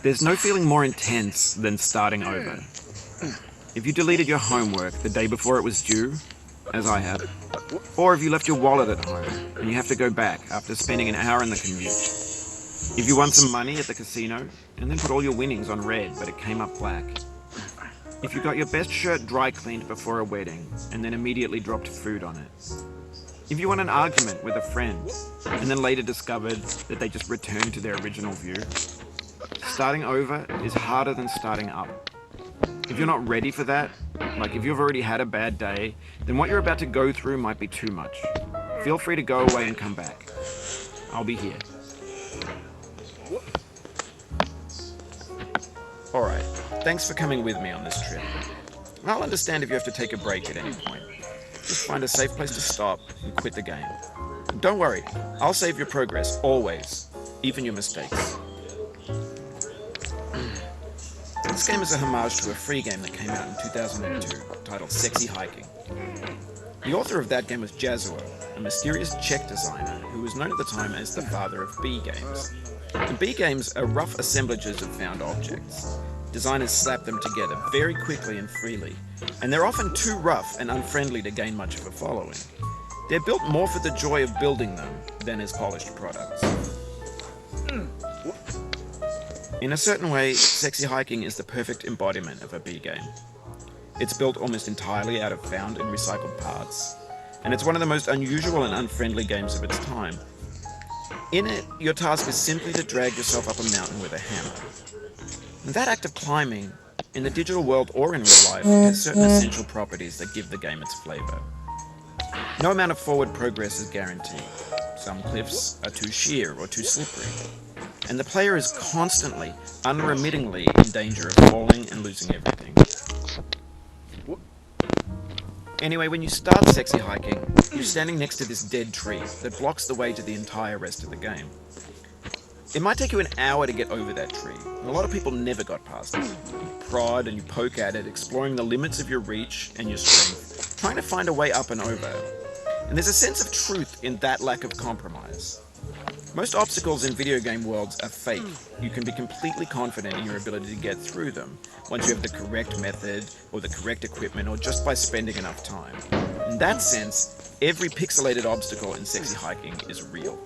There's no feeling more intense than starting over. If you deleted your homework the day before it was due, as I had, or if you left your wallet at home and you have to go back after spending an hour in the commute. If you won some money at the casino and then put all your winnings on red but it came up black. If you got your best shirt dry cleaned before a wedding and then immediately dropped food on it. If you won an argument with a friend and then later discovered that they just returned to their original view. Starting over is harder than starting up. If you're not ready for that, like if you've already had a bad day, then what you're about to go through might be too much. Feel free to go away and come back. I'll be here. Alright, thanks for coming with me on this trip. I'll understand if you have to take a break at any point. Just find a safe place to stop and quit the game. And don't worry, I'll save your progress, always, even your mistakes. This game is a homage to a free game that came out in 2002, titled Sexy Hiking. The author of that game was Jazuo, a mysterious Czech designer who was known at the time as the father of B games. The B games are rough assemblages of found objects. Designers slap them together very quickly and freely, and they're often too rough and unfriendly to gain much of a following. They're built more for the joy of building them than as polished products. In a certain way, Sexy Hiking is the perfect embodiment of a B game. It's built almost entirely out of found and recycled parts, and it's one of the most unusual and unfriendly games of its time. In it, your task is simply to drag yourself up a mountain with a hammer. And that act of climbing, in the digital world or in real life, has certain essential properties that give the game its flavor. No amount of forward progress is guaranteed. Some cliffs are too sheer or too slippery. And the player is constantly, unremittingly in danger of falling and losing everything. Anyway, when you start Sexy Hiking, you're standing next to this dead tree that blocks the way to the entire rest of the game. It might take you an hour to get over that tree, and a lot of people never got past it. You prod and you poke at it, exploring the limits of your reach and your strength, trying to find a way up and over. And there's a sense of truth in that lack of compromise. Most obstacles in video game worlds are fake. You can be completely confident in your ability to get through them once you have the correct method or the correct equipment or just by spending enough time. In that sense, every pixelated obstacle in Sexy Hiking is real.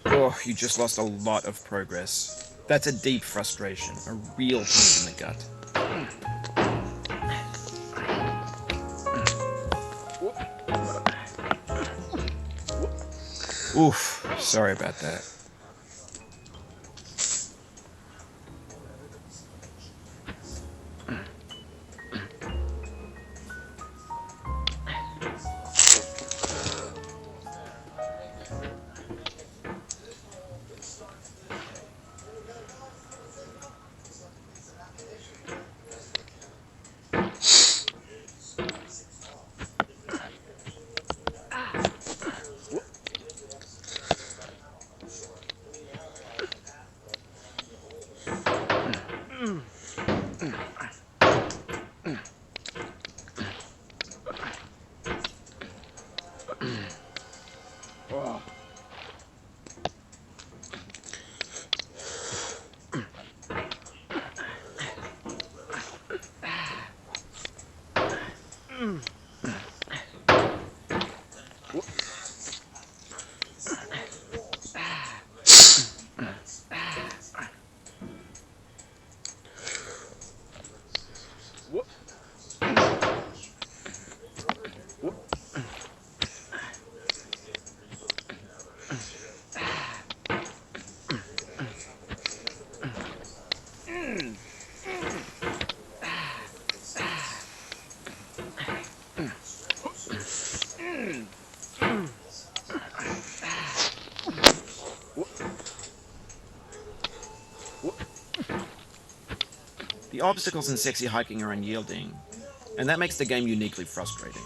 Oh, you just lost a lot of progress. That's a deep frustration, a real punch in the gut. Oof, sorry about that. The obstacles in sexy hiking are unyielding, and that makes the game uniquely frustrating.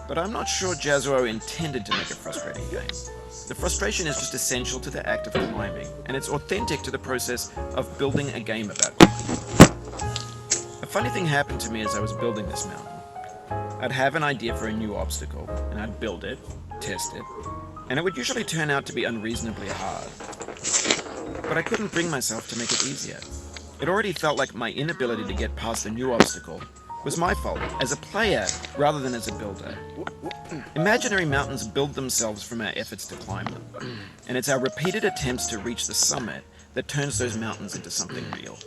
But I'm not sure Jazzuo intended to make a frustrating game. The frustration is just essential to the act of climbing, and it's authentic to the process of building a game about climbing. A funny thing happened to me as I was building this mountain. I'd have an idea for a new obstacle, and I'd build it, test it, and it would usually turn out to be unreasonably hard. But I couldn't bring myself to make it easier. It already felt like my inability to get past the new obstacle was my fault as a player rather than as a builder. Imaginary mountains build themselves from our efforts to climb them, and it's our repeated attempts to reach the summit that turns those mountains into something real.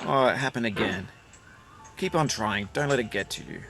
Oh, it happened again. Keep on trying, don't let it get to you.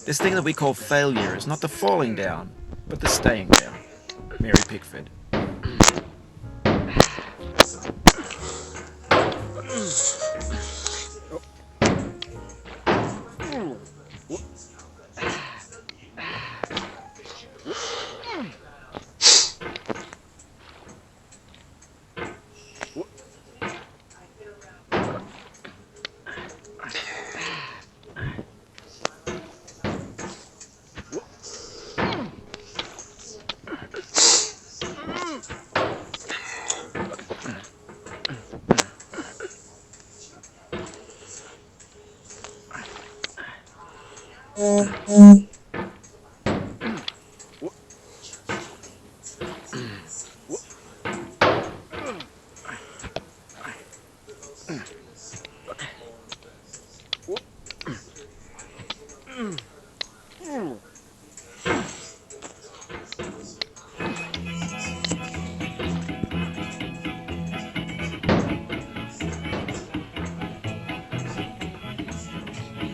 This thing that we call failure is not the falling down, but the staying down. Mary Pickford.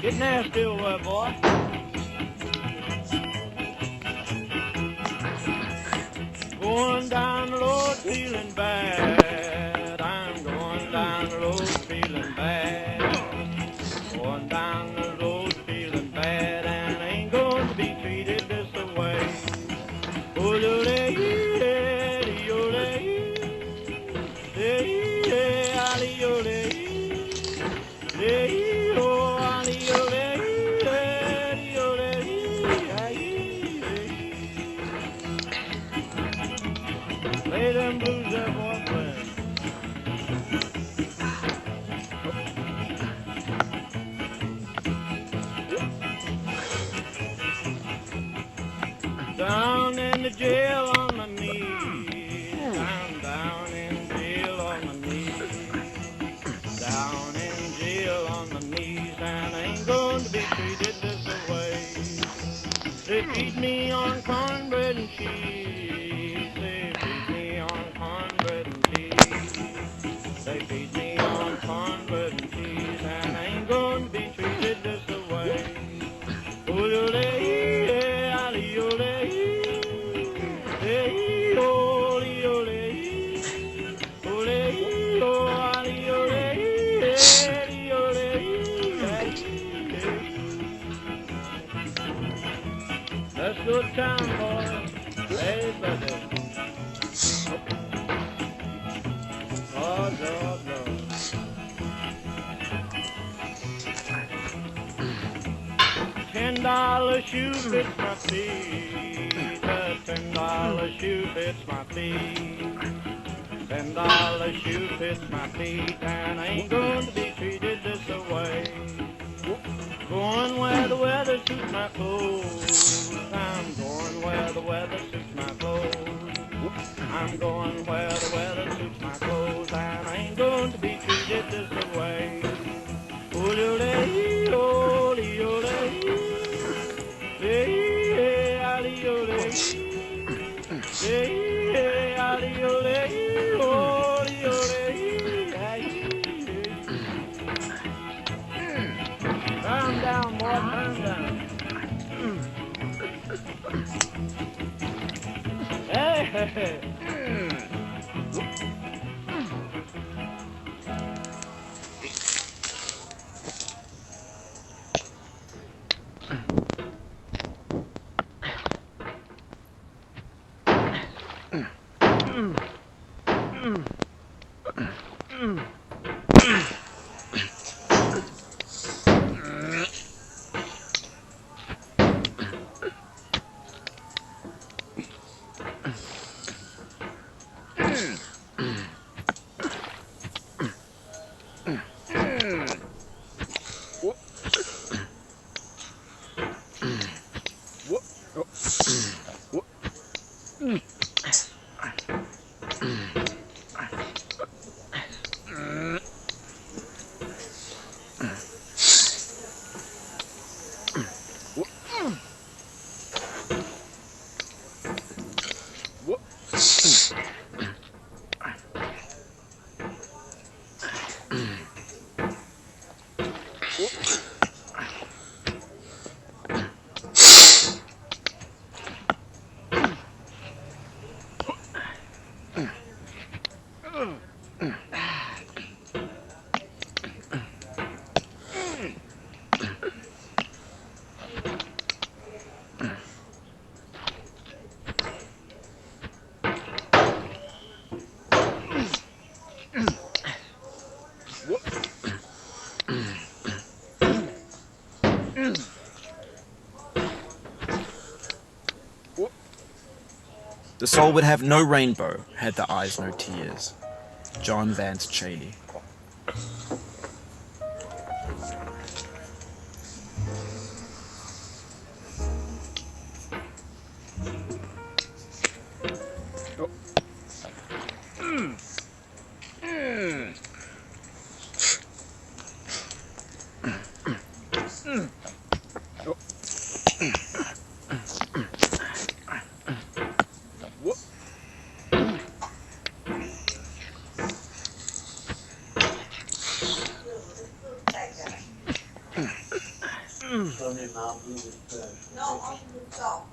Get nasty over, boy. Going down the road feeling bad. I'm going down the road feeling bad. Going down the road feeling bad, and I ain't going to be treated this way. Play them blues there, boy, play 'em. Down in the jail on my knees. I'm down in jail on my knees. Down in jail on my knees, and I ain't going to be treated this way. They feed me on cornbread and cheese. They feed me on cornbread and cheese. They feed me on cornbread and cheese, and I ain't going to be treated this way. That's good time, boys. Hey, buddy. Lord, Lord, Lord. $10 shoe fits my feet. A $10 shoe fits my feet. $10 shoe fits my feet, and I ain't going to be treated this way. Going where the weather suits my clothes. I'm going where the weather suits my clothes. I'm going where the weather suits my clothes, and I ain't going to be treated this way. Calm down, boy, calm down. Hey, hey, hey. The soul would have no rainbow, had the eyes no tears. John Vance Cheney. on him, I'll do it first. Not on the dot,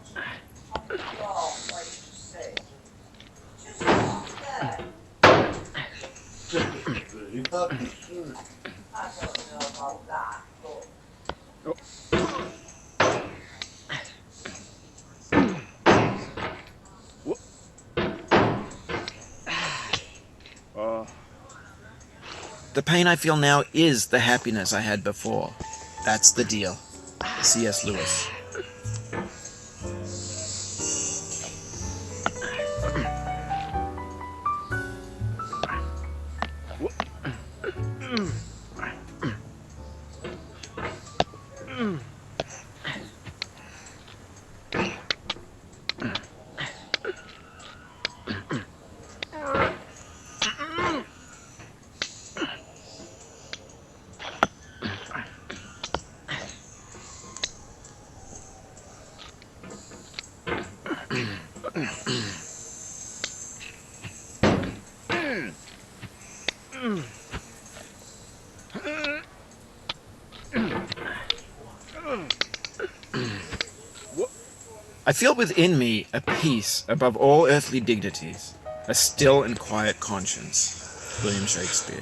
on the floor where you sit. Just on there. You got the food. I don't know about that, but The pain I feel now is the happiness I had before. That's the deal. C.S. Lewis. I feel within me a peace above all earthly dignities, a still and quiet conscience. William Shakespeare.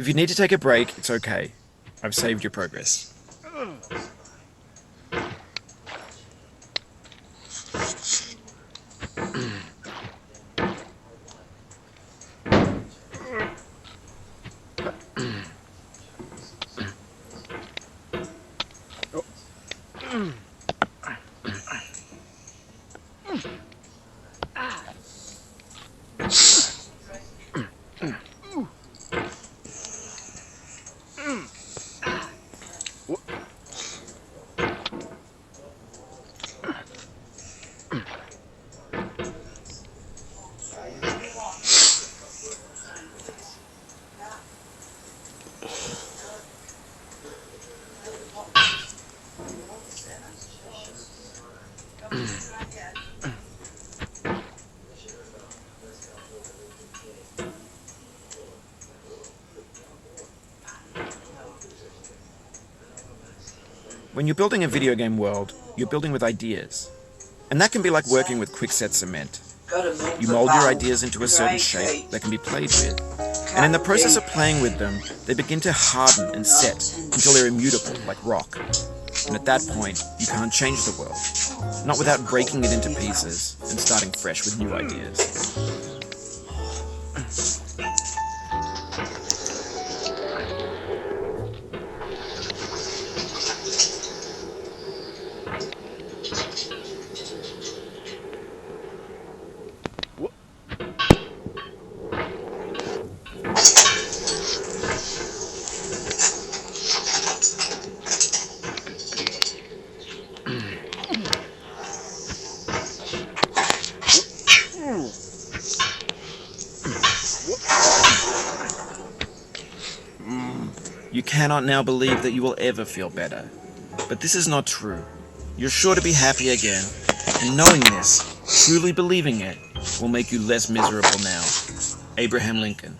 If you need to take a break, it's okay. I've saved your progress. When you're building a video game world, you're building with ideas. And that can be like working with quickset cement. You mold your ideas into a certain shape that can be played with. And in the process of playing with them, they begin to harden and set until they're immutable, like rock. And at that point, you can't change the world. Not without breaking it into pieces and starting fresh with new ideas. You cannot now believe that you will ever feel better. But this is not true. You're sure to be happy again, and knowing this, truly believing it, will make you less miserable now. Abraham Lincoln.